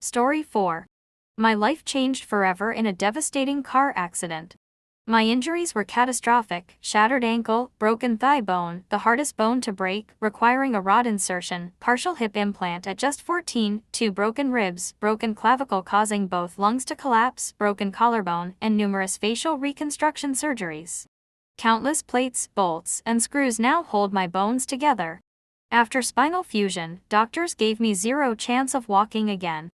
Story 4. My life changed forever in a devastating car accident. My injuries were catastrophic: shattered ankle, broken thigh bone, the hardest bone to break, requiring a rod insertion, partial hip implant at just 14, 2 broken ribs, broken clavicle causing both lungs to collapse, broken collarbone, and numerous facial reconstruction surgeries. Countless plates, bolts, and screws now hold my bones together. After spinal fusion, doctors gave me zero chance of walking again.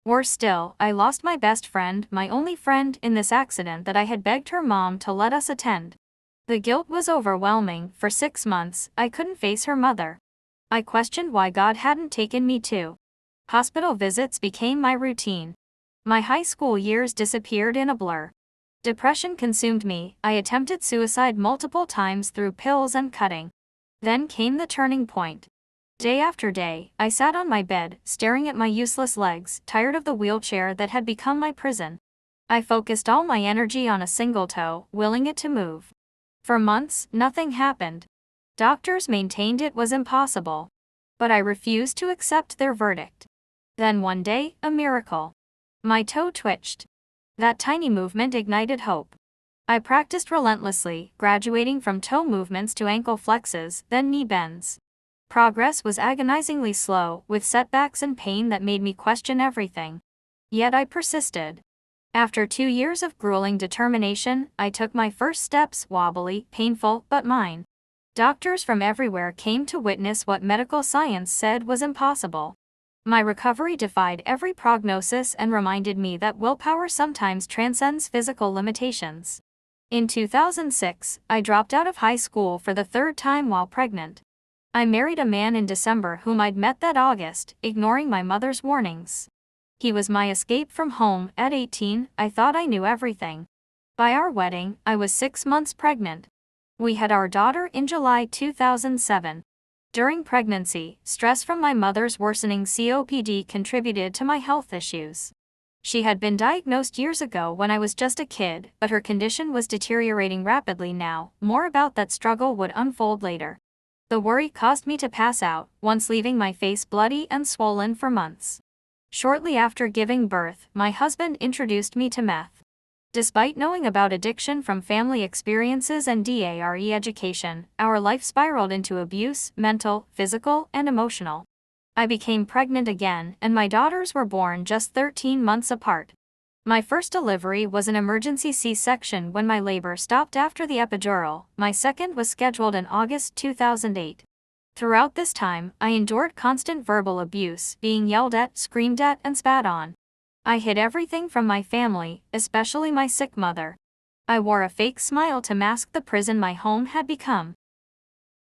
Worse still, I lost my best friend, my only friend, in this accident that I had begged her mom to let us attend. The guilt was overwhelming. For 6 months, I couldn't face her mother. I questioned why God hadn't taken me too. Hospital visits became my routine. My high school years disappeared in a blur. Depression consumed me. I attempted suicide multiple times through pills and cutting. Then came the turning point. Day after day, I sat on my bed, staring at my useless legs, tired of the wheelchair that had become my prison. I focused all my energy on a single toe, willing it to move. For months, nothing happened. Doctors maintained it was impossible. But I refused to accept their verdict. Then one day, a miracle. My toe twitched. That tiny movement ignited hope. I practiced relentlessly, graduating from toe movements to ankle flexes, then knee bends. Progress was agonizingly slow, with setbacks and pain that made me question everything. Yet I persisted. After 2 years of grueling determination, I took my first steps, wobbly, painful, but mine. Doctors from everywhere came to witness what medical science said was impossible. My recovery defied every prognosis and reminded me that willpower sometimes transcends physical limitations. In 2006, I dropped out of high school for the 3rd time while pregnant. I married a man in December whom I'd met that August, ignoring my mother's warnings. He was my escape from home. At 18, I thought I knew everything. By our wedding, I was 6 months pregnant. We had our daughter in July 2007. During pregnancy, stress from my mother's worsening COPD contributed to my health issues. She had been diagnosed years ago when I was just a kid, but her condition was deteriorating rapidly now. More about that struggle would unfold later. The worry caused me to pass out, once leaving my face bloody and swollen for months. Shortly after giving birth, my husband introduced me to meth. Despite knowing about addiction from family experiences and DARE education, our life spiraled into abuse, mental, physical, and emotional. I became pregnant again, and my daughters were born just 13 months apart. My first delivery was an emergency C-section when my labor stopped after the epidural. My second was scheduled in August 2008. Throughout this time, I endured constant verbal abuse, being yelled at, screamed at, and spat on. I hid everything from my family, especially my sick mother. I wore a fake smile to mask the prison my home had become.